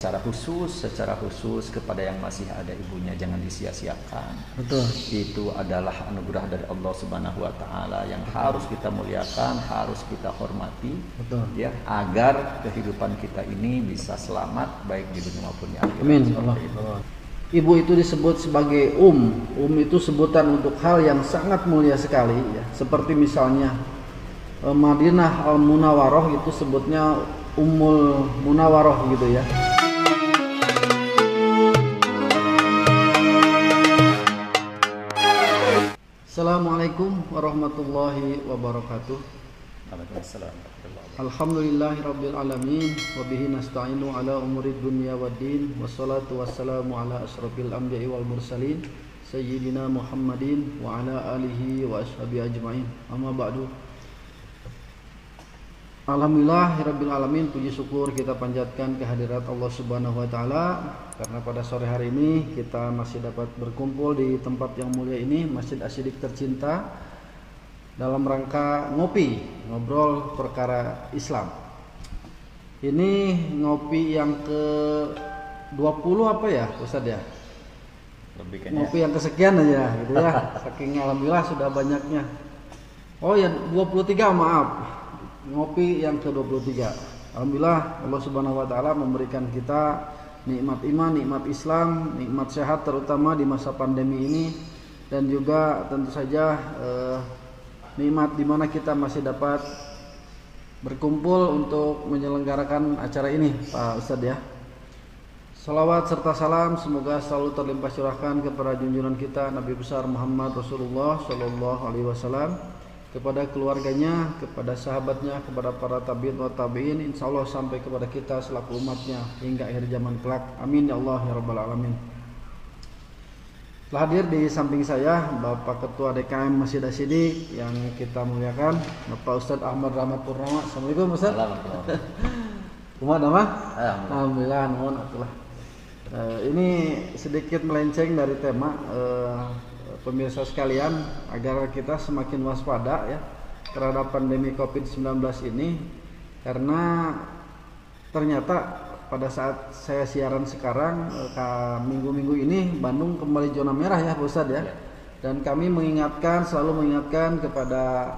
secara khusus kepada yang masih ada ibunya jangan disia-siakan. Betul. Itu adalah anugerah dari Allah Subhanahu wa taala yang harus kita muliakan, harus kita hormati. Betul. Ya, agar kehidupan kita ini bisa selamat baik di dunia maupun di akhirat. Amin. Allah. Ibu itu disebut sebagai itu sebutan untuk hal yang sangat mulia sekali ya. Seperti misalnya Madinah Al-Munawwarah itu sebutnya Ummul Munawwarah gitu ya. Assalamualaikum warahmatullahi wabarakatuh. Waalaikumsalam. Alhamdulillahirabbil alamin wa bihi nasta'inu ala umurid dunya waddin wassalatu wassalamu ala asrofil anbiya'i wal mursalin sayyidina Muhammadin wa ala alihi wa ashabihi ajmain. Amma ba'du. Alhamdulillahirabbil alamin, puji syukur kita panjatkan kehadirat Allah Subhanahu wa taala karena pada sore hari ini kita masih dapat berkumpul di tempat yang mulia ini, Masjid Asy-Syidik tercinta, dalam rangka ngobrol perkara Islam. Ini ngopi yang ke-20 apa ya Ustaz ya? Ngopi yang kesekian aja gitu ya. Saking alhamdulillah sudah banyaknya. Oh ya 23, maaf. Ngopi yang ke-23. Alhamdulillah Allah Subhanahu wa taala memberikan kita nikmat iman, nikmat Islam, nikmat sehat terutama di masa pandemi ini, dan juga tentu saja nikmat di mana kita masih dapat berkumpul untuk menyelenggarakan acara ini, Pak Ustadz ya. Salawat serta salam semoga selalu terlimpah curahkan kepada junjungan kita Nabi besar Muhammad Rasulullah Shallallahu Alaihi Wasallam, kepada keluarganya, kepada sahabatnya, kepada para tabi'in wa tabi'in, insya Allah sampai kepada kita selaku umatnya hingga akhir zaman kelak. Amin ya Allah ya Rabbal Alamin. Telah hadir di samping saya Bapak Ketua DKM Masjid Asy-Syidik yang kita muliakan, Bapak Ustadz Ahmad Rahmat Purnama. Assalamualaikum Ustadz. Kumaha nama? Alhamdulillah. Nuhun atuh. Ini sedikit melenceng dari tema pemirsa sekalian, agar kita semakin waspada ya terhadap pandemi COVID-19 ini, karena ternyata pada saat saya siaran sekarang minggu-minggu ini Bandung kembali zona merah ya Pak Ustadz ya. Dan kami selalu mengingatkan kepada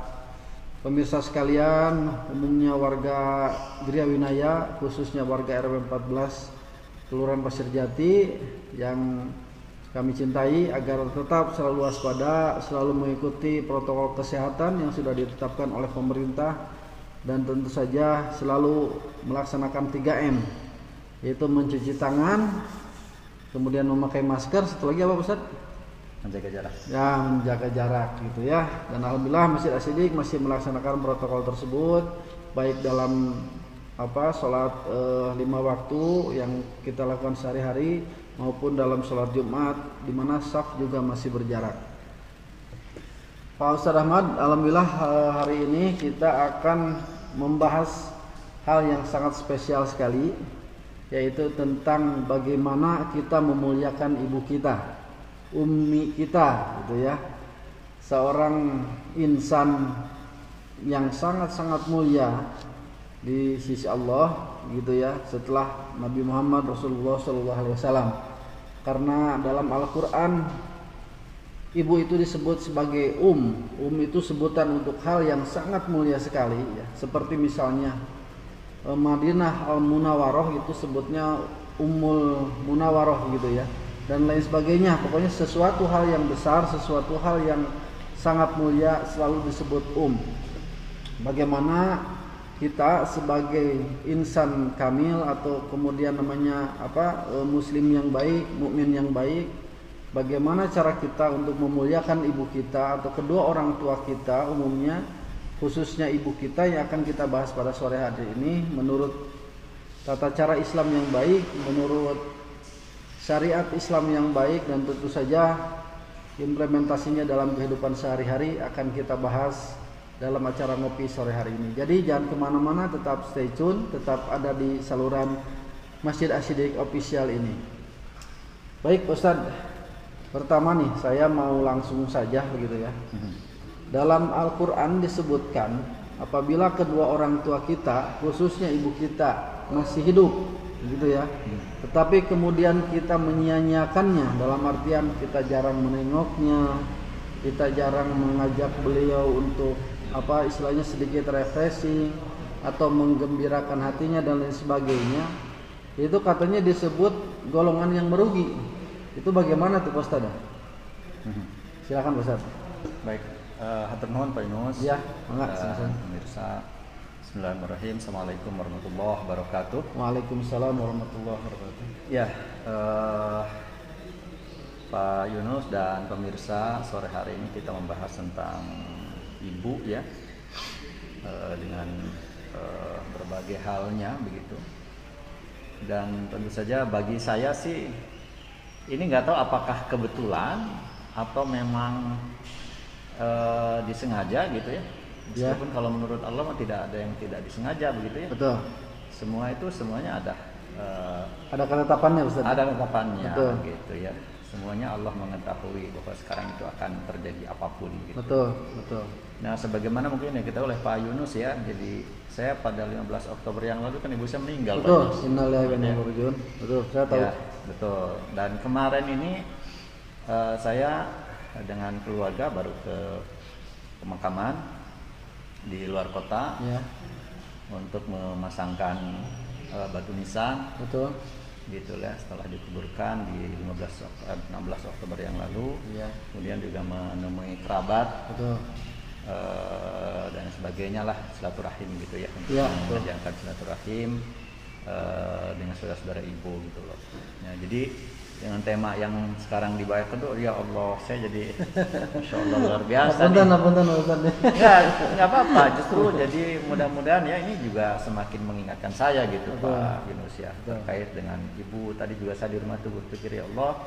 pemirsa sekalian, umumnya warga Gria Winaya, khususnya warga RW 14 Kelurahan Pasir Jati yang kami cintai, agar tetap selalu waspada, selalu mengikuti protokol kesehatan yang sudah ditetapkan oleh pemerintah, dan tentu saja selalu melaksanakan 3M, yaitu mencuci tangan, kemudian memakai masker, satu lagi apa Ustaz? Menjaga jarak. Ya, menjaga jarak gitu ya. Dan alhamdulillah Masjid Asy-Syidik masih melaksanakan protokol tersebut, baik dalam sholat 5 waktu yang kita lakukan sehari-hari, maupun dalam sholat Jumat di mana saf juga masih berjarak. Pak Ustadz Ahmad, alhamdulillah hari ini kita akan membahas hal yang sangat spesial sekali, yaitu tentang bagaimana kita memuliakan ibu kita, ummi kita gitu ya. Seorang insan yang sangat-sangat mulia di sisi Allah gitu ya, setelah Nabi Muhammad Rasulullah SAW. Karena dalam Al-Quran ibu itu disebut sebagai itu sebutan untuk hal yang sangat mulia sekali ya. Seperti misalnya Madinah Al-Munawwarah itu sebutnya Ummul Munawwarah gitu ya, dan lain sebagainya. Pokoknya sesuatu hal yang besar, sesuatu hal yang sangat mulia selalu disebut Bagaimana kita sebagai insan kamil atau kemudian namanya muslim yang baik, mukmin yang baik, bagaimana cara kita untuk memuliakan ibu kita atau kedua orang tua kita, umumnya khususnya ibu kita, yang akan kita bahas pada sore hari ini menurut tata cara Islam yang baik, menurut syariat Islam yang baik, dan tentu saja implementasinya dalam kehidupan sehari-hari akan kita bahas dalam acara ngopi sore hari ini. Jadi jangan kemana-mana, tetap stay tune, tetap ada di saluran Masjid Asy-Syidik official ini. Baik Ustadz, pertama nih saya mau langsung saja begitu ya. Dalam Al-Quran disebutkan apabila kedua orang tua kita, khususnya ibu kita, masih hidup begitu ya. Tetapi kemudian kita menyia-nyiakannya dalam artian kita jarang menengoknya, kita jarang mengajak beliau untuk apa istilahnya sedikit refreshing atau menggembirakan hatinya dan lain sebagainya. Itu katanya disebut golongan yang merugi. Itu bagaimana tuh Pak Ustaz? Silakan Pak Ustaz. Baik, hatur nuhun Pak Yunus. Ya, enggak, pemirsa. Bismillahirrahmanirrahim. Assalamualaikum warahmatullahi wabarakatuh. Waalaikumsalam warahmatullahi wabarakatuh. Ya, Pak Yunus dan pemirsa, sore hari ini kita membahas tentang ibu ya, dengan berbagai halnya begitu. Dan tentu saja bagi saya sih ini nggak tahu apakah kebetulan atau memang disengaja gitu ya. Meskipun kalau menurut Allah tidak ada yang tidak disengaja begitu ya. Betul. Semuanya ada ketetapannya Ustaz. Ada ketetapannya. Betul. Gitu ya. Semuanya Allah mengetahui bahwa sekarang itu akan terjadi apapun gitu. Betul. Nah, sebagaimana mungkin ya kita oleh Pak Yunus ya. Jadi saya pada 15 Oktober yang lalu kan ibu saya meninggal. Betul. Innalillahi wa inna ilaihi raji'un. Betul, saya tahu. Ya, betul. Dan kemarin ini saya dengan keluarga baru ke pemakaman di luar kota ya, untuk memasangkan batu nisan. Betul. Gitu ya, setelah dikuburkan di 16 Oktober yang lalu. Ya. Kemudian juga menemui kerabat. Betul. Dan sebagainya lah, silaturahim gitu ya, untuk Ya, menjalankan silaturahim dengan saudara-saudara ibu gitu loh. Nah, jadi dengan tema yang sekarang dibawakan tuh, ya Allah, saya jadi Masya Allah luar biasa. Apunten. Nggak apa-apa, justru jadi mudah-mudahan ya ini juga semakin mengingatkan saya gitu. Betul. Pak Yunus ya. Betul. Terkait dengan ibu, tadi juga saya di rumah tuh berpikir, ya Allah,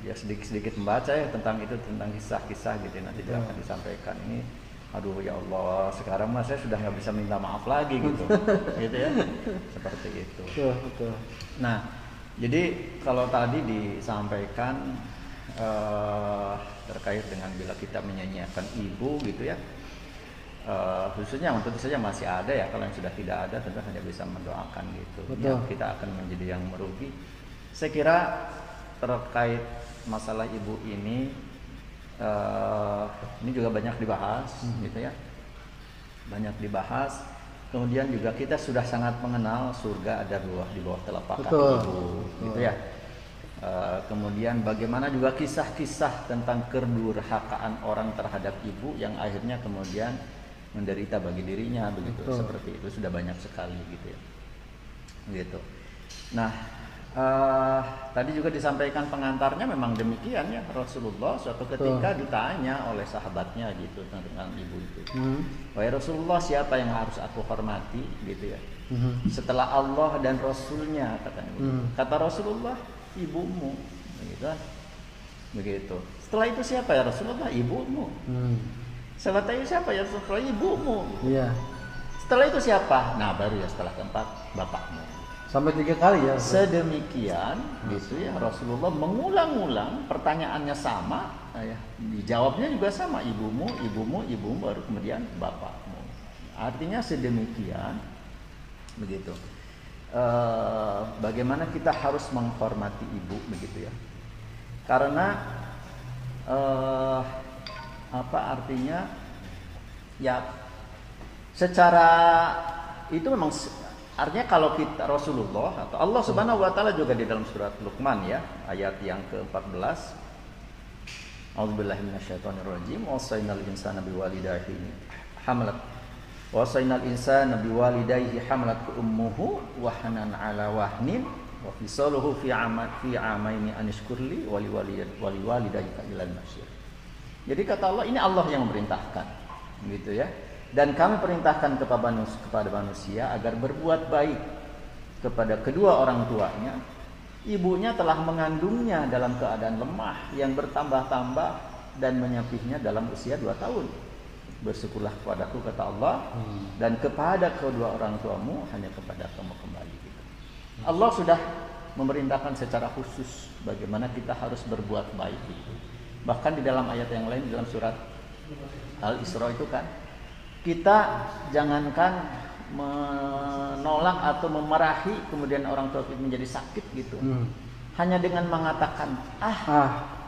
ya sedikit-sedikit membaca ya tentang itu, tentang kisah-kisah gitu nanti juga akan disampaikan ini. Aduh ya Allah, sekarang mas saya sudah nggak bisa minta maaf lagi gitu. Gitu ya, seperti itu. Betul. Nah, jadi kalau tadi disampaikan terkait dengan bila kita menyanyiakan ibu gitu ya, khususnya tentu saja masih ada ya, kalau yang sudah tidak ada tentu hanya bisa mendoakan gitu. Ya, kita akan menjadi yang merugi. Saya kira terkait masalah ibu ini juga banyak dibahas gitu ya, banyak dibahas. Kemudian juga kita sudah sangat mengenal surga ada di bawah telapak kaki ibu, gitu ya. Kemudian bagaimana juga kisah-kisah tentang kedurhakaan orang terhadap ibu yang akhirnya kemudian menderita bagi dirinya, begitu. Seperti itu sudah banyak sekali gitu ya. Gitu. Nah, tadi juga disampaikan pengantarnya memang demikian ya, Rasulullah suatu ketika ditanya oleh sahabatnya gitu tentang ibu itu. Wahai Rasulullah, siapa yang harus aku hormati gitu ya? Setelah Allah dan Rasulnya, katanya. Kata Rasulullah, ibumu, begitu. Setelah itu siapa ya Rasulullah? Ibumu. Setelah itu siapa ya Rasulullah? Ibumu. Iya. Setelah itu siapa? Nah, baru ya setelah keempat bapakmu. Sampai 3 kali ya. Sedemikian gitu ya, Rasulullah mengulang-ulang pertanyaannya sama ya, dijawabnya juga sama, ibumu baru kemudian bapakmu. Artinya sedemikian begitu. Bagaimana kita harus menghormati ibu begitu ya. Karena apa artinya ya, secara itu memang artinya kalau kita Rasulullah atau Allah Subhanahu wa taala juga di dalam surat Luqman ya, ayat yang ke-14. A'udzubillahi minasyaitonirrajim. Wasainal insana biwalidayhi hamalat. Wasainal insana biwalidayhi hamalat ummuhu wahnan ala wahnin wa fisaluhu fi amaini anishkurli wa liwalidayka ilal masyir. Jadi kata Allah, ini Allah yang memerintahkan gitu ya. Dan kami perintahkan kepada manusia agar berbuat baik kepada kedua orang tuanya. Ibunya telah mengandungnya dalam keadaan lemah yang bertambah-tambah dan menyapihnya dalam usia 2 tahun. Bersyukurlah kepadaku, kata Allah, dan kepada kedua orang tuamu hanya kepada kamu kembali. Allah sudah memerintahkan secara khusus bagaimana kita harus berbuat baik. Bahkan di dalam ayat yang lain, dalam surat Al-Isra itu kan, kita jangankan menolak atau memarahi kemudian orang tua kita menjadi sakit gitu. Hanya dengan mengatakan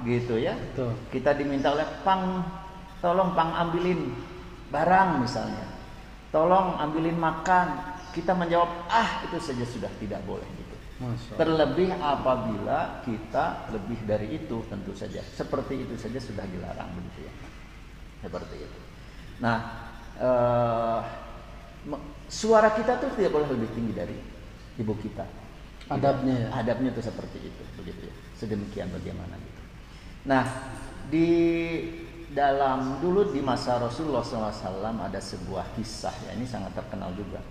gitu ya. Betul. Kita diminta oleh tolong ambilin barang misalnya. Tolong ambilin makan. Kita menjawab itu saja sudah tidak boleh gitu. Terlebih apabila kita lebih dari itu tentu saja. Seperti itu saja sudah dilarang begitu ya. Seperti itu. Nah, suara kita tuh tidak boleh lebih tinggi dari ibu kita. Adabnya ya. Adabnya itu seperti itu, begitu ya. Sedemikian bagaimana gitu. Nah, di dalam dulu di masa Rasulullah SAW ada sebuah kisah ya, ini sangat terkenal juga.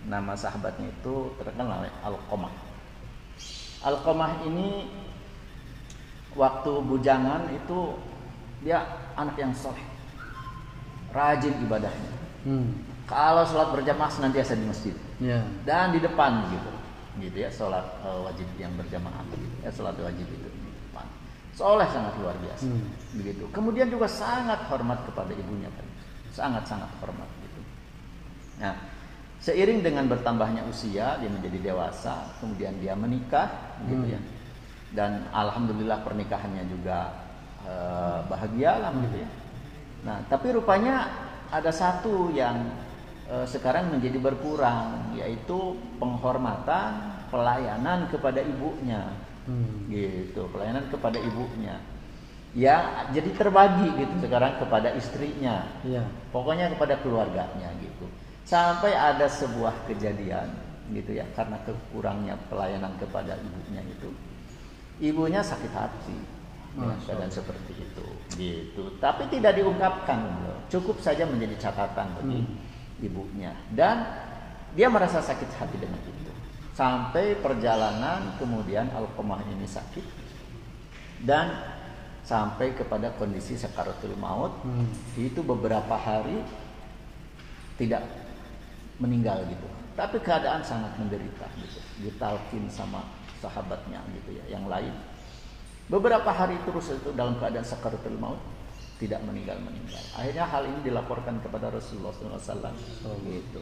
Nama sahabatnya itu terkenal Alqamah. Alqamah ini waktu bujangan itu dia anak yang soleh, rajin ibadahnya. Kalau sholat berjamaah senantiasa di masjid dan di depan gitu ya, sholat wajib yang berjamaah gitu ya, sholat wajib itu di depan. Soleh sangat luar biasa begitu. Kemudian juga sangat hormat kepada ibunya kan, sangat hormat gitu. Nah, seiring dengan bertambahnya usia dia menjadi dewasa, kemudian dia menikah gitu ya, dan alhamdulillah pernikahannya juga bahagia lah gitu ya. Nah, tapi rupanya ada satu yang sekarang menjadi berkurang, yaitu penghormatan, pelayanan kepada ibunya, gitu, pelayanan kepada ibunya. Ya, jadi terbagi gitu sekarang kepada istrinya, pokoknya kepada keluarganya gitu. Sampai ada sebuah kejadian gitu ya, karena kekurangnya pelayanan kepada ibunya itu, ibunya sakit hati dengan keadaan seperti itu, gitu. Tapi tidak diungkapkan, cukup saja menjadi catatan bagi ibunya, dan dia merasa sakit hati dengan itu. Sampai perjalanan kemudian Alqamah ini sakit dan sampai kepada kondisi sakaratul maut. Itu beberapa hari tidak meninggal gitu, tapi keadaan sangat menderita gitu. Ditalkin sama sahabatnya gitu ya, yang lain. Beberapa hari terus itu dalam keadaan sakaratul maut, tidak meninggal. Akhirnya hal ini dilaporkan kepada Rasulullah SAW. Gitu.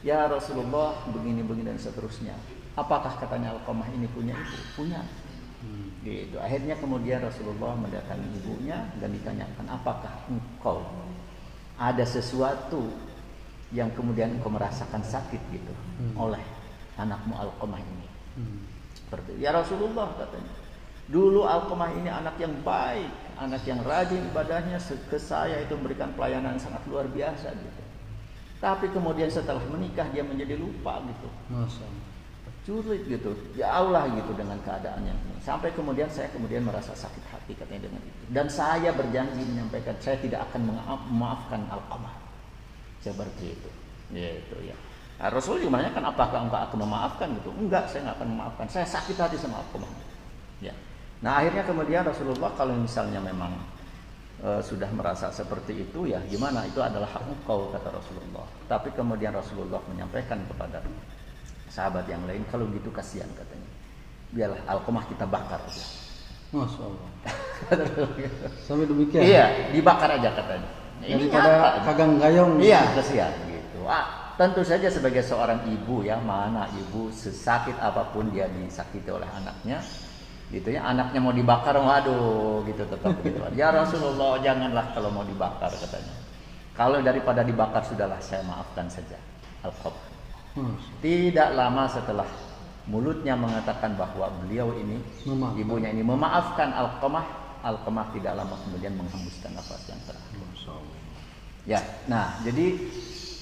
Ya Rasulullah, begini dan seterusnya. Apakah katanya Alqamah ini punya ibu? Punya. Gitu. Akhirnya kemudian Rasulullah mendatangi ibunya dan ditanyakan, apakah engkau ada sesuatu yang kemudian engkau merasakan sakit gitu oleh anakmu Alqamah ini? Seperti, ya Rasulullah katanya, dulu Alqamah ini anak yang baik, anak yang rajin ibadahnya, ke saya itu memberikan pelayanan sangat luar biasa gitu. Tapi kemudian setelah menikah dia menjadi lupa gitu. Sulit gitu. Ya Allah gitu dengan keadaannya. Sampai kemudian saya merasa sakit hati katanya dengan itu. Dan saya berjanji menyampaikan saya tidak akan memaafkan Alqamah. Seperti itu. Gitu ya. Nah, Rasul juga menanyakan, apakah engkau akan memaafkan gitu? Enggak, saya enggak akan memaafkan. Saya sakit hati sama Alqamah. Ya. Nah, akhirnya kemudian Rasulullah kalau misalnya memang sudah merasa seperti itu, ya gimana, itu adalah hak engkau kata Rasulullah. Tapi kemudian Rasulullah menyampaikan kepada sahabat yang lain, kalau gitu kasihan katanya, biarlah Alqamah kita bakar aja. Masya Allah. Sampai demikian. Iya, dibakar aja katanya. Nah, ini pada kagang gayong. Iya, kasihan gitu. Tentu saja sebagai seorang ibu ya, mana ibu sesakit apapun dia disakiti oleh anaknya, gitu ya, anaknya mau dibakar, waduh gitu tetap gitu. Ya Rasulullah, janganlah kalau mau dibakar katanya. Kalau daripada dibakar sudahlah saya maafkan saja Alqamah. Tidak lama setelah mulutnya mengatakan bahwa beliau ini, ibunya ini memaafkan Alqamah tidak lama kemudian menghembuskan nafas yang terakhir. Ya, nah jadi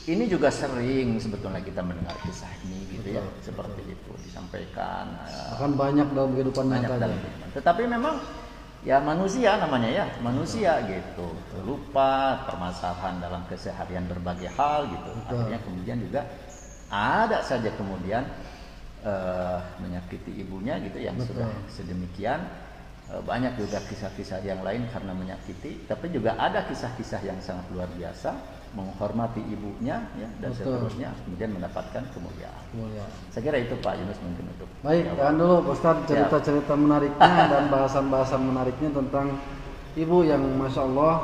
ini juga sering sebetulnya kita mendengar kisah ini gitu ya, seperti itu disampaikan. Akan banyak dalam kehidupan nyata. Tetapi memang ya manusia namanya ya, manusia gitu, lupa permasalahan dalam keseharian berbagai hal gitu. Akhirnya kemudian juga ada saja kemudian menyakiti ibunya gitu yang sudah sedemikian. Banyak juga kisah-kisah yang lain karena menyakiti, tapi juga ada kisah-kisah yang sangat luar biasa, menghormati ibunya ya, dan seterusnya kemudian mendapatkan kemuliaan. Saya kira itu Pak Yunus mungkin untuk. Baik, tahan dulu Ustaz cerita-cerita menariknya dan bahasan-bahasan menariknya tentang ibu yang Masya Allah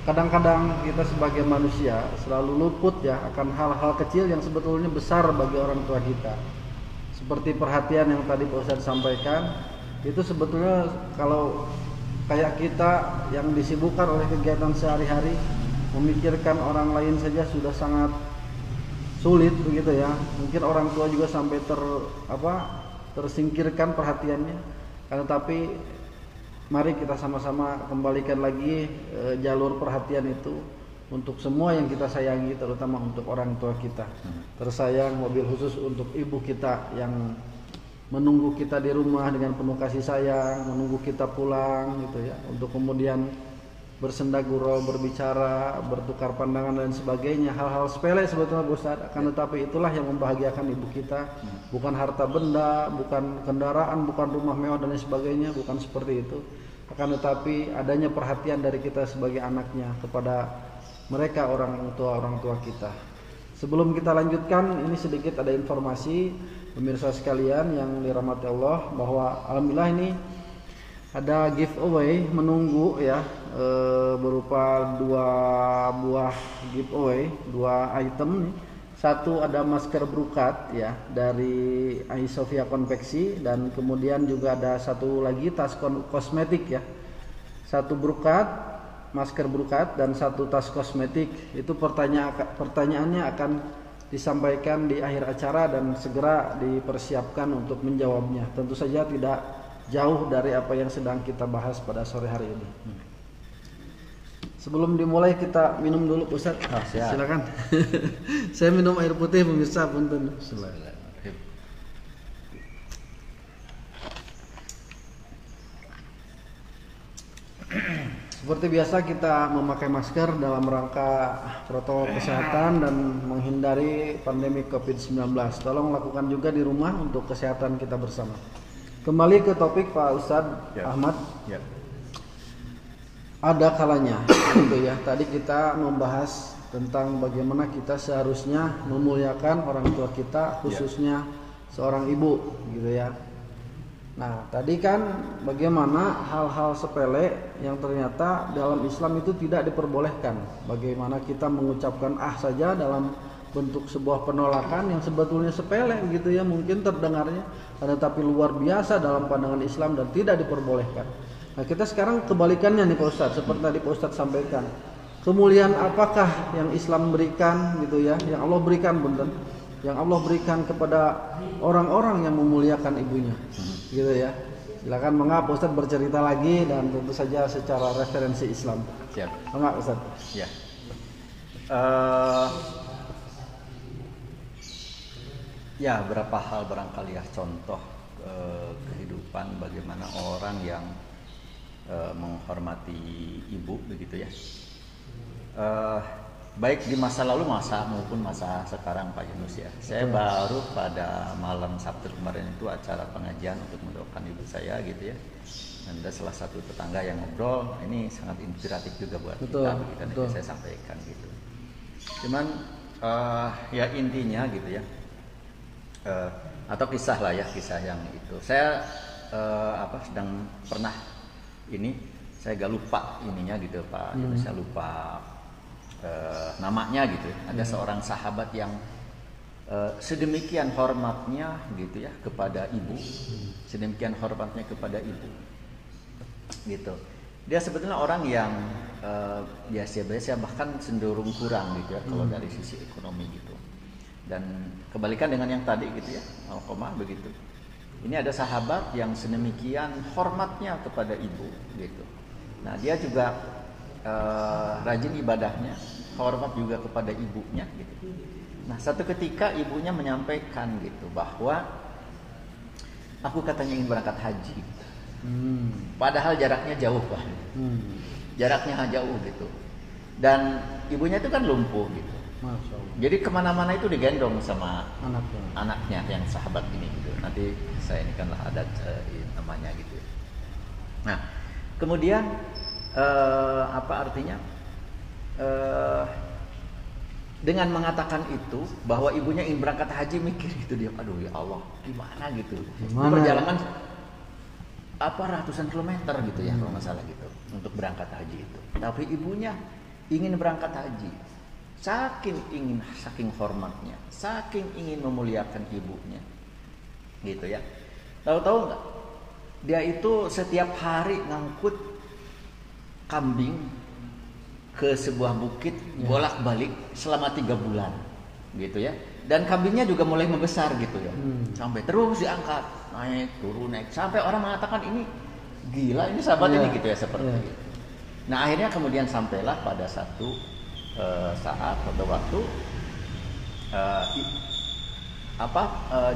kadang-kadang kita sebagai manusia selalu luput ya akan hal-hal kecil yang sebetulnya besar bagi orang tua kita. Seperti perhatian yang tadi Pak Ustadz sampaikan, itu sebetulnya kalau kayak kita yang disibukkan oleh kegiatan sehari-hari, memikirkan orang lain saja sudah sangat sulit begitu ya. Mungkin orang tua juga sampai tersingkirkan perhatiannya. Tapi mari kita sama-sama kembalikan lagi jalur perhatian itu untuk semua yang kita sayangi, terutama untuk orang tua kita tersayang, mobil khusus untuk ibu kita yang menunggu kita di rumah dengan penuh kasih sayang, menunggu kita pulang gitu ya, untuk kemudian bersenda gurau, berbicara, bertukar pandangan dan sebagainya. Hal-hal sepele sebetulnya Ustaz, akan tetapi itulah yang membahagiakan ibu kita. Bukan harta benda, bukan kendaraan, bukan rumah mewah dan lain sebagainya, bukan seperti itu. Akan tetapi adanya perhatian dari kita sebagai anaknya kepada mereka orang tua kita. Sebelum kita lanjutkan, ini sedikit ada informasi pemirsa sekalian yang dirahmati Allah, bahwa alhamdulillah ini ada giveaway menunggu ya, berupa 2 buah giveaway, 2 item nih. Satu ada masker brokat ya dari Aisofia Konveksi, dan kemudian juga ada satu lagi tas kosmetik ya. 1 brokat, masker brokat, dan 1 tas kosmetik. Itu pertanyaannya akan disampaikan di akhir acara dan segera dipersiapkan untuk menjawabnya. Tentu saja tidak jauh dari apa yang sedang kita bahas pada sore hari ini. Sebelum dimulai kita minum dulu Ustaz. Silakan. Saya minum air putih pemirsa, punten. Seperti biasa kita memakai masker dalam rangka protokol kesehatan dan menghindari pandemi COVID-19. Tolong lakukan juga di rumah untuk kesehatan kita bersama. Kembali ke topik Pak Ustadz Ahmad. Ada kalanya gitu ya. Tadi kita membahas tentang bagaimana kita seharusnya memuliakan orang tua kita, khususnya seorang ibu gitu ya. Nah, tadi kan bagaimana hal-hal sepele yang ternyata dalam Islam itu tidak diperbolehkan. Bagaimana kita mengucapkan saja dalam bentuk sebuah penolakan yang sebetulnya sepele gitu ya, mungkin terdengarnya, tetapi luar biasa dalam pandangan Islam dan tidak diperbolehkan. Nah, kita sekarang kebalikannya nih Pak Ustadz, seperti tadi Pak Ustadz sampaikan. Kemuliaan apakah yang Islam berikan gitu ya, yang Allah berikan punten, yang Allah berikan kepada orang-orang yang memuliakan ibunya gitu ya. Silakan Pak Ustadz bercerita lagi, dan tentu saja secara referensi Islam. Siap. Pak Ustadz. Ya. Ya, berapa hal barangkali ya, contoh kehidupan bagaimana orang yang menghormati ibu begitu ya. Baik di masa lalu maupun masa sekarang Pak Yunus ya. Saya baru pada malam Sabtu kemarin itu acara pengajian untuk mendoakan ibu saya gitu ya. Dan ada salah satu tetangga yang ngobrol, ini sangat inspiratif juga buat kita begitu, yang saya sampaikan gitu. Cuman ya intinya gitu ya. Atau kisah lah ya, kisah yang itu. Saya sedang pernah ini, saya gak lupa ininya gitu Pak Yunus, saya lupa namanya gitu. Ada seorang sahabat yang sedemikian hormatnya gitu ya kepada ibu, sedemikian hormatnya kepada ibu gitu. Dia sebetulnya orang yang biasa-biasa, bahkan cenderung kurang gitu ya kalau dari sisi ekonomi gitu. Dan kebalikan dengan yang tadi gitu ya, begitu. Ini ada sahabat yang sedemikian hormatnya kepada ibu gitu. Nah, dia juga rajin ibadahnya, hormat juga kepada ibunya gitu. Nah, satu ketika ibunya menyampaikan gitu bahwa aku katanya ingin berangkat haji gitu. Padahal jaraknya jauh Pak. Jaraknya jauh gitu. Dan ibunya itu kan lumpuh gitu. Masya Allah. Jadi kemana-mana itu digendong sama anaknya yang sahabat ini gitu. Nanti saya ini kan lah adat namanya gitu. Nah, kemudian apa artinya? Dengan mengatakan itu bahwa ibunya ingin berangkat haji, mikir gitu dia, aduh ya Allah, gimana gitu? Perjalanan ratusan kilometer gitu ya kalau nggak salah gitu untuk berangkat haji itu. Tapi ibunya ingin berangkat haji, saking hormatnya, saking ingin memuliakan ibunya, gitu ya. Tahu nggak? Dia itu setiap hari ngangkut kambing ke sebuah bukit bolak-balik selama 3 bulan, gitu ya. Dan kambingnya juga mulai membesar gitu ya, sampai terus diangkat, naik turun naik, sampai orang mengatakan ini gila, ini sahabat ini gitu ya, seperti itu. Nah akhirnya kemudian sampailah pada satu saat atau waktu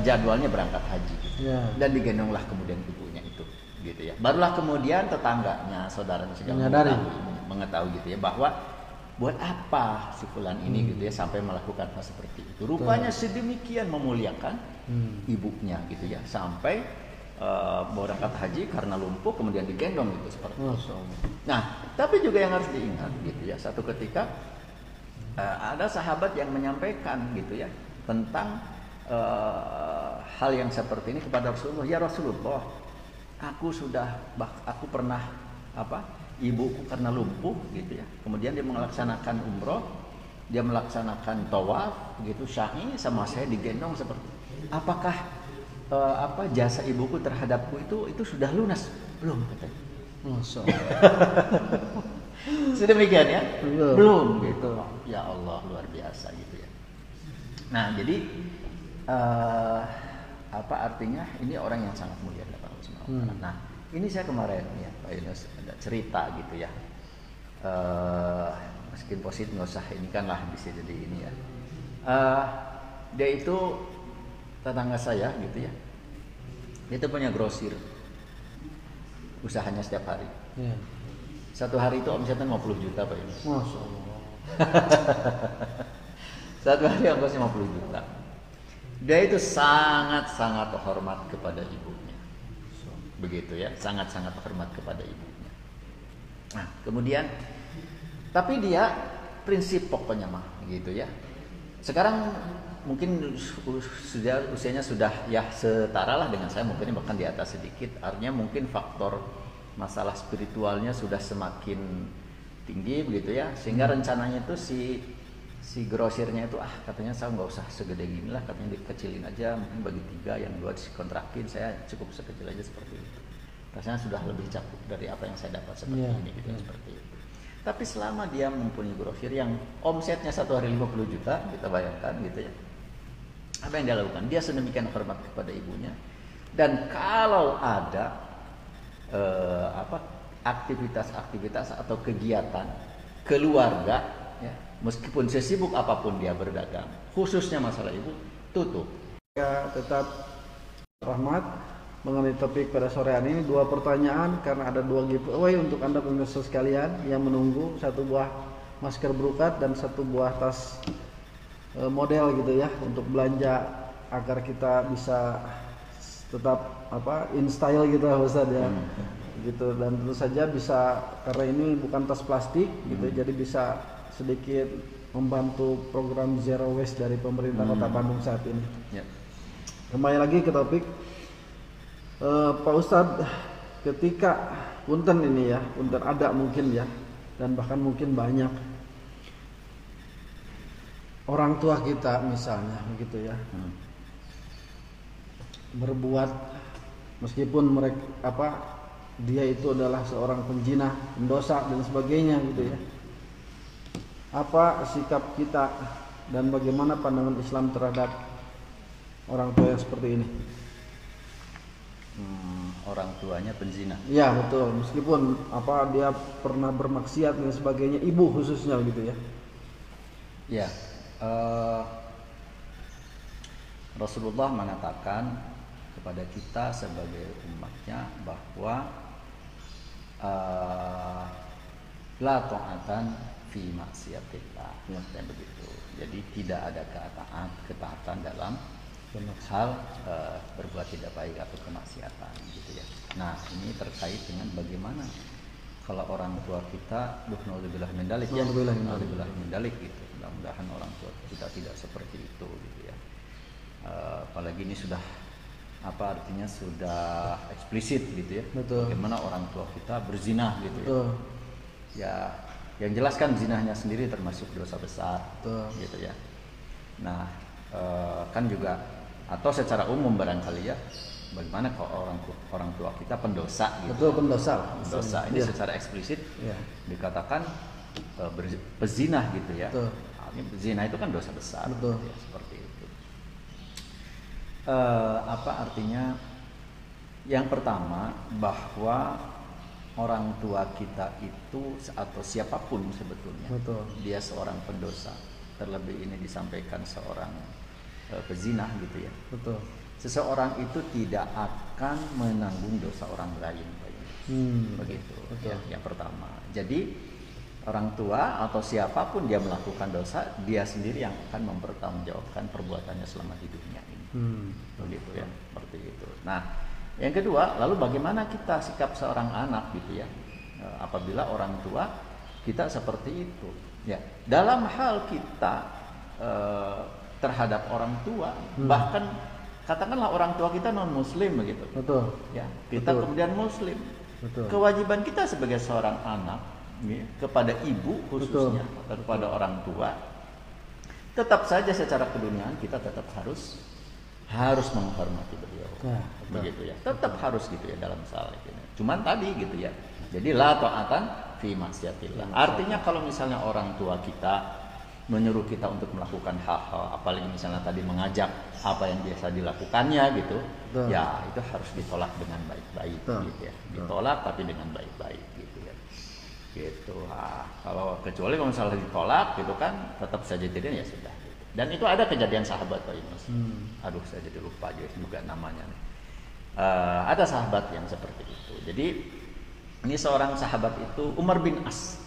jadwalnya berangkat haji gitu. Dan digendonglah kemudian ibunya itu, gitu ya. Barulah kemudian tetangganya, saudaranya segala mengetahui gitu ya, bahwa buat apa si fulan ini gitu ya sampai melakukan hal seperti itu. Rupanya sedemikian memuliakan ibunya gitu ya, sampai berangkat haji karena lumpuh kemudian digendong gitu seperti itu. Nah, tapi juga yang harus diingat gitu ya, satu ketika ada sahabat yang menyampaikan gitu ya tentang hal yang seperti ini kepada Rasulullah. Ya Rasulullah, aku pernah ibuku karena lumpuh gitu ya, kemudian dia melaksanakan umroh, dia melaksanakan tawaf gitu, sya'i, sama saya digendong seperti apakah jasa ibuku terhadapku itu sudah lunas? Belum, katanya. Sedemikian ya? Belum gitu. Ya Allah, luar biasa gitu ya. Nah, jadi apa artinya? Ini orang yang sangat mulia dalam Allah Subhanahu wa taala. Nah, ini saya kemarin ya Pak Yunus ada cerita gitu ya. Meskipun positif nggak usah, ini kan lah bisa jadi ini ya. Dia itu tetangga saya gitu ya. Dia itu punya grosir, usahanya setiap hari. Satu hari itu omsetnya 50 juta Pak Yunus. Masya Allah. Satu hari omsetnya 50 juta. Dia itu sangat hormat kepada ibunya. Begitu ya, sangat hormat kepada ibunya. Nah, kemudian tapi dia prinsip pokoknya mah gitu ya. Sekarang mungkin usianya sudah ya setara lah dengan saya, mungkin bahkan di atas sedikit. Artinya mungkin faktor masalah spiritualnya sudah semakin tinggi begitu ya, sehingga rencananya itu si grosirnya itu katanya saya nggak usah segede gini lah, katanya dikecilin aja, mungkin bagi 3, yang 2 dikontrakin, saya cukup sekecil aja seperti itu. Rasanya sudah lebih cakup dari apa yang saya dapat seperti ini gitu, seperti itu. Tapi selama dia mempunyai grosir yang omsetnya satu hari 50 juta, kita bayangkan gitu ya, apa yang dia lakukan? Dia sedemikian hormat kepada ibunya, dan kalau ada aktivitas atau kegiatan keluarga ya, meskipun sesibuk apapun dia berdagang, khususnya masalah ibu, tutup. Ya, tetap rahmat mengenai topik pada sore hari ini. 2 pertanyaan karena ada 2 giveaway untuk Anda pemirsa sekalian yang menunggu, 1 buah masker berukat dan 1 buah tas model gitu ya, untuk belanja agar kita bisa tetap in style gitu Ustaz ya. Gitu, dan tentu saja bisa, karena ini bukan tas plastik gitu, jadi bisa sedikit membantu program Zero Waste dari pemerintah Kota Bandung saat ini. Kembali lagi ke topik, Pak Ustadz, ketika punten ini ya, punten ada mungkin ya, dan bahkan mungkin banyak orang tua kita misalnya begitu ya, berbuat meskipun mereka dia itu adalah seorang penjinah, pendosa dan sebagainya gitu ya. Apa sikap kita dan bagaimana pandangan Islam terhadap orang tua yang seperti ini? Orang tuanya penzina. Ya betul, meskipun dia pernah bermaksiat dan sebagainya, ibu khususnya gitu ya. Ya, Rasulullah mengatakan kepada kita sebagai umatnya bahwa la ta'atan fi maksiatillah, dan begitu. Jadi tidak ada ketaatan dalam hal berbuat tidak baik atau kemaksiatan gitu ya. Nah, ini terkait dengan bagaimana kalau orang tua kita, naudzubillah min dzalik ya, naudzubillah min dzalik gitu. Mudah-mudahan orang tua kita tidak seperti itu gitu ya. Apalagi ini sudah artinya sudah eksplisit gitu ya. Betul. Bagaimana orang tua kita berzina gitu ya. Ya Yang jelas kan zinahnya sendiri termasuk dosa besar, Betul. gitu ya. Nah, kan juga atau secara umum barangkali ya, bagaimana kalau orang tua kita pendosa gitu. Betul, pendosa lah. Pendosa ini Iya. secara eksplisit Iya. dikatakan pezinah gitu ya. Betul. Zina itu kan dosa besar. Betul. Gitu ya, seperti itu. Apa artinya? Yang pertama bahwa orang tua kita itu atau siapapun sebetulnya, Betul. dia seorang pendosa. Terlebih ini disampaikan seorang pezinah gitu ya. Betul. Seseorang itu tidak akan menanggung dosa orang lain, begitu. Betul. Ya, yang pertama. Jadi orang tua atau siapapun dia melakukan dosa, dia sendiri yang akan mempertanggungjawabkan perbuatannya selama hidupnya ini. Begitu ya, seperti itu. Nah, yang kedua, lalu bagaimana kita sikap seorang anak gitu ya, apabila orang tua kita seperti itu? Ya, dalam hal kita terhadap orang tua, bahkan katakanlah orang tua kita non muslim begitu. Betul. Ya, kita Betul. kemudian muslim. Betul. Kewajiban kita sebagai seorang anak ya, kepada ibu khususnya atau kepada orang tua, tetap saja secara keduniaan kita tetap harus menghormati beliau. Nah, Begitu ya. Tetap harus gitu ya dalam masalah ini. Cuman tadi gitu ya. Jadi la ta'atan fi maksiatillah. Artinya kalau misalnya orang tua kita menyuruh kita untuk melakukan hal-hal, apalagi misalnya tadi mengajak apa yang biasa dilakukannya gitu, ya itu harus ditolak dengan baik-baik gitu ya. Ditolak tapi dengan baik-baik gitu ya. Gitu. Kalau kecuali kalau misalnya ditolak gitu kan, tetap saja tidak ya sudah. Dan itu ada kejadian sahabat Pak Yunus. Aduh saya jadi lupa juga namanya. Ada sahabat yang seperti itu. Jadi ini seorang sahabat itu Umar bin As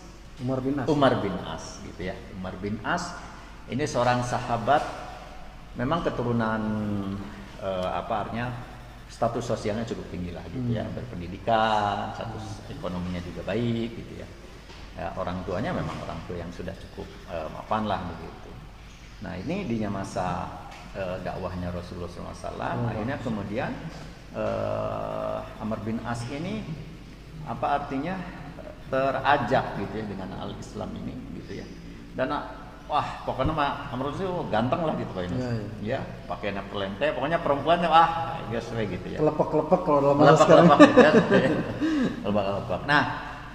gitu ya. Umar bin As ini seorang sahabat, memang keturunan apa artinya status sosialnya cukup tinggi lah gitu ya, berpendidikan, status ekonominya juga baik gitu ya. Orang tuanya memang orang tua yang sudah cukup mapan lah begitu. Nah ini di masa dakwahnya Rasulullah SAW, akhirnya kemudian Amr bin As ini apa artinya terajak gitu ya dengan al-Islam ini gitu ya. Dan wah pokoknya mah Amr itu ganteng lah gitu Pak ini. Ya, pakaiannya perlente, pokoknya perempuannya guys gitu ya. Kelepek-kelepek kalau dalam Kelepek gitu ya. Kelepek. Nah,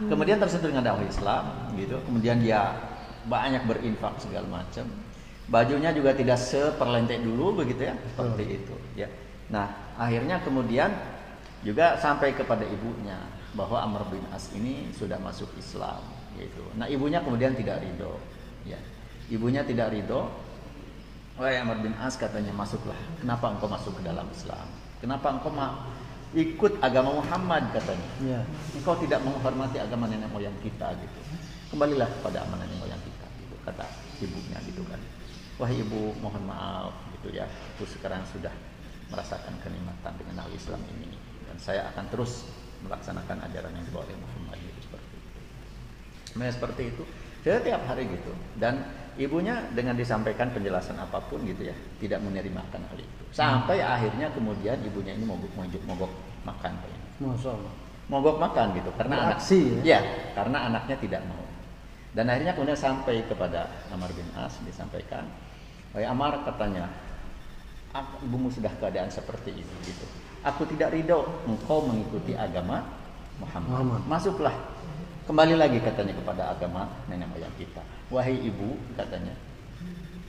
kemudian tersentuh dengan dakwah Islam gitu. Kemudian dia banyak berinfak segala macam. Bajunya juga tidak seperlente dulu begitu ya, seperti itu ya. Nah, akhirnya kemudian juga sampai kepada ibunya bahwa Amr bin As ini sudah masuk Islam gitu. Nah, ibunya kemudian tidak ridho ya. Ibunya tidak ridho. Wahai Amr bin As, katanya, masuklah. Kenapa engkau masuk ke dalam Islam? Kenapa engkau ikut agama Muhammad, katanya? Ya. Engkau tidak menghormati agama nenek moyang kita gitu. Kembalilah kepada agama nenek moyang kita gitu, kata ibunya gitu kan. Wahai ibu, mohon maaf gitu ya. Aku sekarang sudah merasakan kenikmatan dengan al-Islam ini dan saya akan terus melaksanakan ajaran yang dibawa oleh Muhammad gitu, seperti itu. Nah, seperti itu. Setiap hari gitu. Dan ibunya dengan disampaikan penjelasan apapun gitu ya, tidak menerimakan hal itu. Sampai akhirnya kemudian ibunya ini mogok makan, Pak. Masya Allah. Mogok makan gitu karena Beraksi, ya, karena anaknya tidak mau. Dan akhirnya kemudian sampai kepada Amr bin As, disampaikan, wahai Amr, katanya, ibumu sudah keadaan seperti ini gitu. Aku tidak ridho engkau mengikuti agama Muhammad. Masuklah. Kembali lagi katanya kepada agama nenek moyang kita. Wahai ibu, katanya,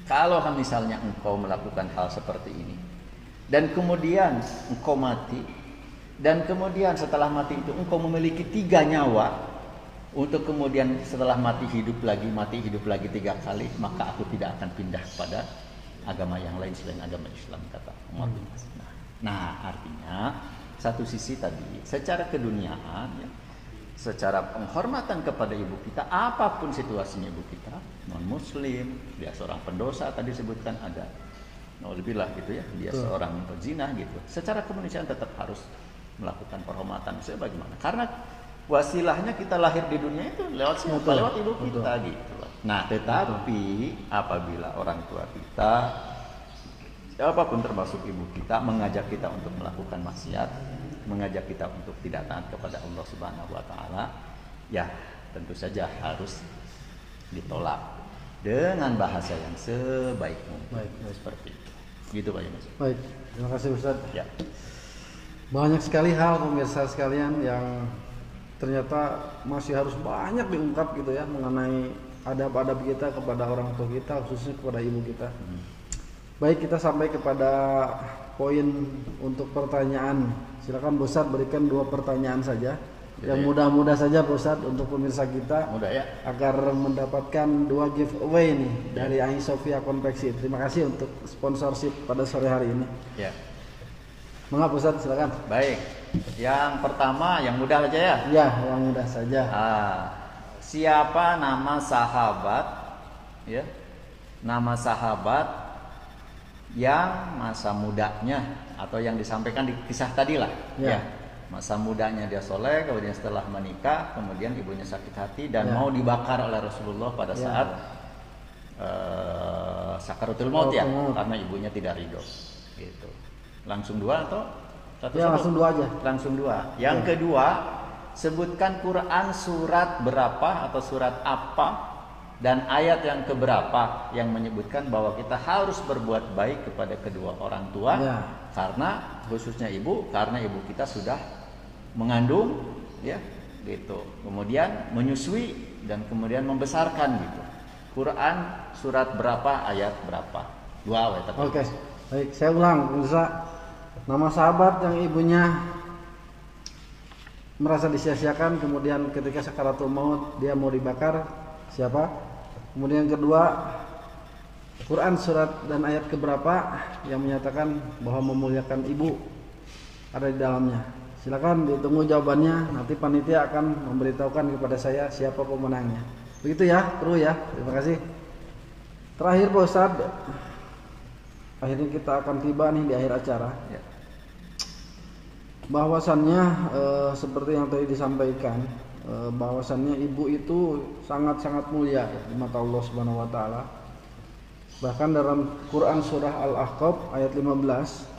kalau misalnya engkau melakukan hal seperti ini dan kemudian engkau mati, dan kemudian setelah mati itu engkau memiliki 3 nyawa, untuk kemudian setelah mati hidup lagi 3 kali, maka aku tidak akan pindah kepada agama yang lain selain agama Islam, kata Umar bin As. Nah, artinya satu sisi tadi secara keduniaan ya, secara penghormatan kepada ibu kita, apapun situasinya ibu kita, non muslim, dia seorang pendosa tadi sebutkan ada, nauzubillah gitu ya, dia seorang pezina gitu. Secara kemanusiaan tetap harus melakukan penghormatan sebagaimana. Karena wasilahnya kita lahir di dunia itu lewat siapa? Lewat ibu kita gitu. Nah, tetapi apabila orang tua kita, siapapun termasuk ibu kita, mengajak kita untuk melakukan maksiat, mengajak kita untuk tidak taat kepada Allah Subhanahu wa taala, ya tentu saja harus ditolak dengan bahasa yang sebaik mungkin. Baik. Seperti itu. Gitu Pak Yunus. Baik, terima kasih Ustaz. Ya. Banyak sekali hal pemirsa sekalian yang ternyata masih harus banyak diungkap gitu ya mengenai adab-adab kita kepada orang tua kita, khususnya kepada ibu kita. Baik, kita sampai kepada poin untuk pertanyaan. Silakan Pak Ustadz berikan 2 pertanyaan saja. Yang mudah-mudah saja Pak Ustadz untuk pemirsa kita. Mudah ya. Agar mendapatkan 2 giveaway nih dari Ahi Sofia Konveksi. Terima kasih untuk sponsorship pada sore hari ini. Ya. Mengapa Ustadz, silakan. Baik. Yang pertama yang mudah aja ya. Ya, yang mudah saja. Siapa nama sahabat ya? Nama sahabat yang masa mudanya atau yang disampaikan di kisah tadi lah ya. Masa mudanya dia soleh, kemudian setelah menikah, kemudian ibunya sakit hati dan mau dibakar oleh Rasulullah pada saat sakaratul maut ya, karena ibunya tidak ridho. Gitu. Langsung 2 atau satu? Langsung 2 aja. Langsung 2. Yang kedua, sebutkan Quran surat berapa atau surat apa dan ayat yang keberapa yang menyebutkan bahwa kita harus berbuat baik kepada kedua orang tua karena khususnya ibu, karena ibu kita sudah mengandung ya gitu, kemudian menyusui dan kemudian membesarkan gitu. Quran surat berapa, ayat berapa? 2 ayat. Oke. Baik, saya ulang pemirsa. Nama sahabat yang ibunya merasa disia-siakan, kemudian ketika sakaratul maut dia mau dibakar, siapa? Kemudian yang kedua, Quran surat dan ayat keberapa yang menyatakan bahwa memuliakan ibu ada di dalamnya. Silakan ditunggu jawabannya, nanti panitia akan memberitahukan kepada saya siapa pemenangnya. Begitu ya, Kru ya. Terima kasih. Terakhir Pak Ustadz, akhirnya kita akan tiba nih di akhir acara. Bahwasannya seperti yang tadi disampaikan, bahwasannya ibu itu sangat-sangat mulia di mata Allah Subhanahu wa taala. Bahkan dalam Quran surah Al-Ahqaf ayat 15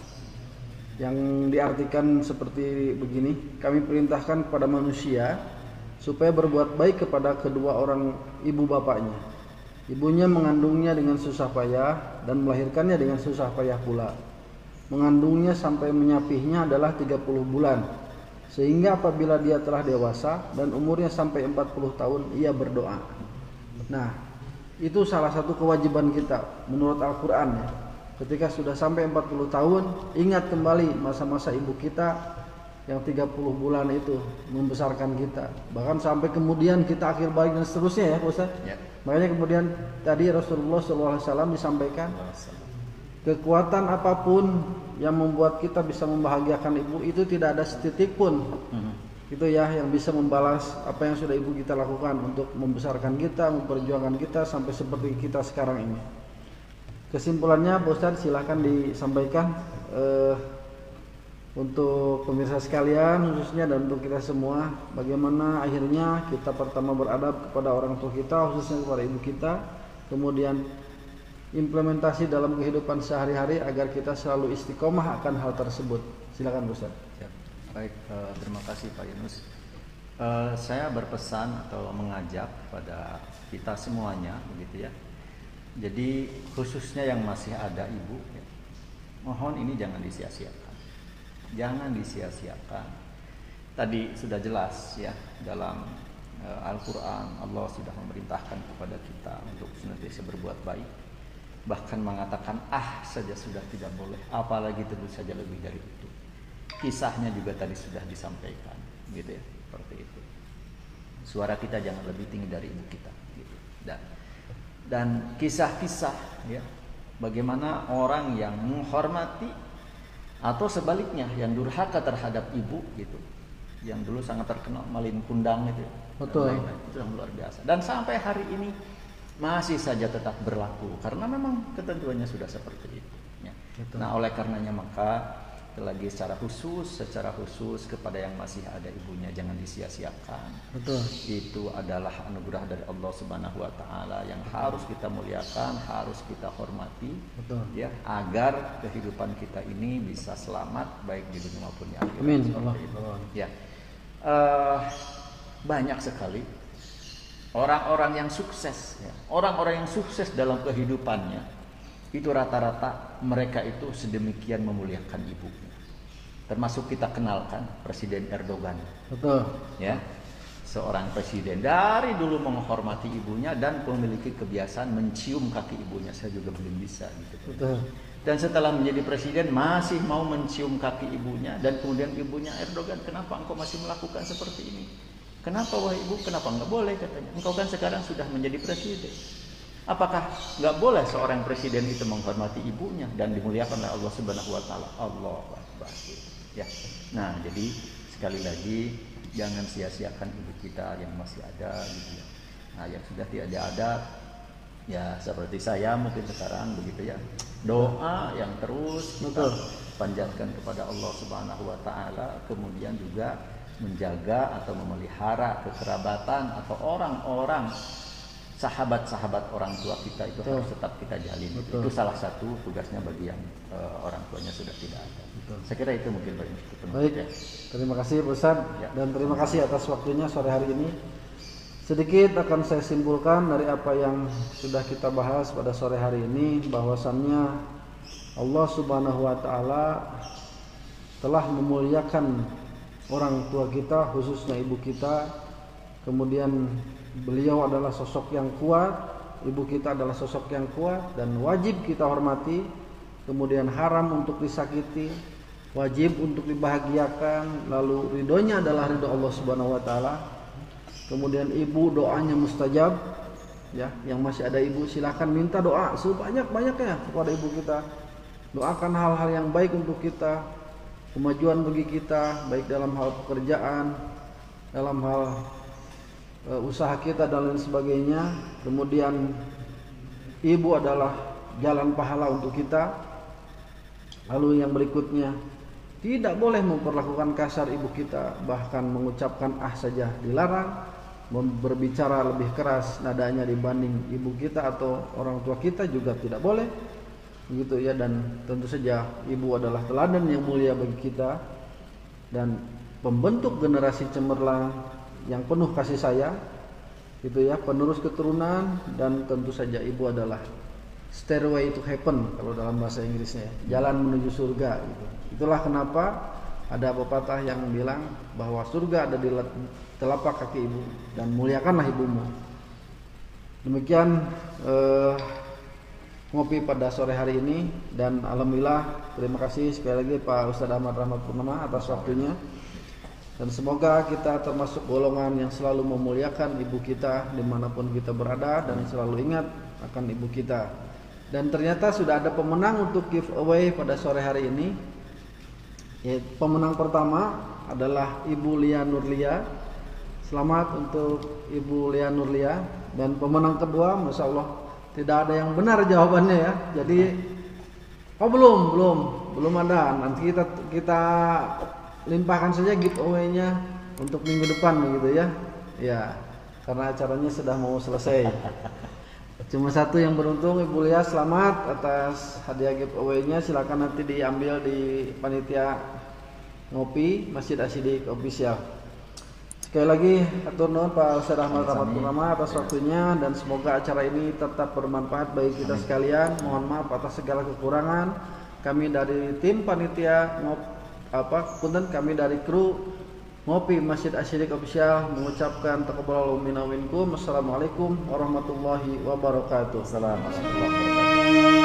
yang diartikan seperti begini, kami perintahkan kepada manusia supaya berbuat baik kepada kedua orang ibu bapaknya. Ibunya mengandungnya dengan susah payah dan melahirkannya dengan susah payah pula. Mengandungnya sampai menyapihnya adalah 30 bulan. Sehingga apabila dia telah dewasa dan umurnya sampai 40 tahun, ia berdoa. Nah, itu salah satu kewajiban kita menurut Al-Quran ya. Ketika sudah sampai 40 tahun, ingat kembali masa-masa ibu kita yang 30 bulan itu membesarkan kita. Bahkan sampai kemudian kita akhir balik dan seterusnya ya Ustaz. Makanya kemudian tadi Rasulullah SAW disampaikan, kekuatan apapun yang membuat kita bisa membahagiakan ibu itu tidak ada setitik pun itu ya yang bisa membalas apa yang sudah ibu kita lakukan untuk membesarkan kita, memperjuangkan kita sampai seperti kita sekarang ini. Kesimpulannya Pak Ustadz silahkan disampaikan untuk pemirsa sekalian khususnya dan untuk kita semua, bagaimana akhirnya kita pertama beradab kepada orang tua kita, khususnya kepada ibu kita, kemudian implementasi dalam kehidupan sehari-hari agar kita selalu istiqomah akan hal tersebut. Silakan Ustaz. Baik, terima kasih Pak Yunus. Saya berpesan atau mengajak kepada kita semuanya begitu ya. Jadi khususnya yang masih ada ibu ya, mohon ini jangan disia-siakan. Jangan disia-siakan. Tadi sudah jelas ya dalam Al-Quran Allah sudah memerintahkan kepada kita untuk senantiasa berbuat baik. Bahkan mengatakan saja sudah tidak boleh, apalagi tentu saja lebih dari itu. Kisahnya juga tadi sudah disampaikan gitu ya, seperti itu. Suara kita jangan lebih tinggi dari ibu kita gitu. Dan kisah-kisah ya, bagaimana orang yang menghormati atau sebaliknya yang durhaka terhadap ibu gitu, yang dulu sangat terkenal Malin Kundang itu. Betul. Itu yang luar biasa. Dan sampai hari ini masih saja tetap berlaku karena memang ketentuannya sudah seperti itu ya. Nah oleh karenanya maka lagi secara khusus kepada yang masih ada ibunya jangan disia-siakan. Betul. Itu adalah anugerah dari Allah Subhanahu wa taala yang harus kita muliakan, harus kita hormati. Betul. Ya, agar kehidupan kita ini bisa selamat baik di dunia maupun di akhirat. Amin. Ya. Banyak sekali Orang-orang yang sukses, ya, orang-orang yang sukses dalam kehidupannya itu rata-rata mereka itu sedemikian memuliakan ibunya. Termasuk kita kenalkan Presiden Erdogan. Betul. Ya, seorang presiden dari dulu menghormati ibunya dan memiliki kebiasaan mencium kaki ibunya. Saya juga belum bisa gitu. Betul. Dan setelah menjadi presiden masih mau mencium kaki ibunya, dan kemudian ibunya, Erdogan, kenapa engkau masih melakukan seperti ini? Kenapa wahai ibu? Kenapa nggak boleh katanya? Engkau kan sekarang sudah menjadi presiden. Apakah nggak boleh seorang presiden itu menghormati ibunya dan dimuliakan oleh Allah Subhanahu Wa Taala? Allahu Akbar. Ya. Nah, jadi sekali lagi jangan sia-siakan ibu kita yang masih ada gitu ya. Nah, yang sudah tidak ada ya seperti saya mungkin sekarang begitu ya. Doa yang terus kita panjatkan kepada Allah Subhanahu Wa Taala, kemudian juga menjaga atau memelihara kekerabatan atau orang-orang sahabat-sahabat orang tua kita itu harus tetap kita jalin. Itu salah satu tugasnya bagi yang orang tuanya sudah tidak ada. Saya kira itu mungkin cukup. Baik, ya. Terima kasih Ustaz Ya. dan terima kasih atas waktunya sore hari ini. Sedikit akan saya simpulkan dari apa yang sudah kita bahas pada sore hari ini, bahwasannya Allah Subhanahu Wa Taala telah memuliakan orang tua kita, khususnya ibu kita. Kemudian beliau adalah sosok yang kuat, ibu kita adalah sosok yang kuat dan wajib kita hormati. Kemudian haram untuk disakiti, wajib untuk dibahagiakan, lalu ridhonya adalah ridho Allah Subhanahu Wa Taala. Kemudian ibu doanya mustajab, ya, yang masih ada ibu silahkan minta doa sebanyak-banyaknya kepada ibu kita. Doakan hal-hal yang baik untuk kita, kemajuan bagi kita, baik dalam hal pekerjaan, dalam hal usaha kita dan lain sebagainya. Kemudian ibu adalah jalan pahala untuk kita. Lalu yang berikutnya, tidak boleh memperlakukan kasar ibu kita, bahkan mengucapkan saja dilarang, berbicara lebih keras nadanya dibanding ibu kita atau orang tua kita juga tidak boleh. Begitu ya, dan tentu saja ibu adalah teladan yang mulia bagi kita dan pembentuk generasi cemerlang yang penuh kasih sayang, gitu ya, penerus keturunan, dan tentu saja ibu adalah stairway to heaven kalau dalam bahasa Inggrisnya, jalan menuju surga gitu. Itulah kenapa ada pepatah yang bilang bahwa surga ada di telapak kaki ibu dan muliakanlah ibumu. Demikian ngopi pada sore hari ini, dan alhamdulillah terima kasih sekali lagi Pak Ustadz Ahmad Rahmat Purnama atas waktunya, dan semoga kita termasuk golongan yang selalu memuliakan ibu kita dimanapun kita berada dan selalu ingat akan ibu kita. Dan ternyata sudah ada pemenang untuk giveaway pada sore hari ini. Ya, pemenang pertama adalah Ibu Lia Nurlia. Selamat untuk Ibu Lia Nurlia. Dan pemenang kedua, Masya Allah, tidak ada yang benar jawabannya ya. Jadi, belum ada. Nanti kita limpahkan saja giveaway-nya untuk minggu depan begitu ya. Ya, karena acaranya sudah mau selesai. Cuma satu yang beruntung, Ibu Lia, selamat atas hadiah giveaway-nya. Silakan nanti diambil di panitia ngopi Masjid Asyidik Official. Sekali lagi atur nuhun Pak Ustadz Ahmad Rahmat Purnama atas waktunya, dan semoga acara ini tetap bermanfaat bagi kita sekalian. Mohon maaf atas segala kekurangan. Kami dari tim panitia kami dari kru Ngopi Masjid Asyidik Official mengucapkan taqabbalallahu minna wa minkum. Assalamualaikum warahmatullahi wabarakatuh. Assalamualaikum warahmatullahi wabarakatuh.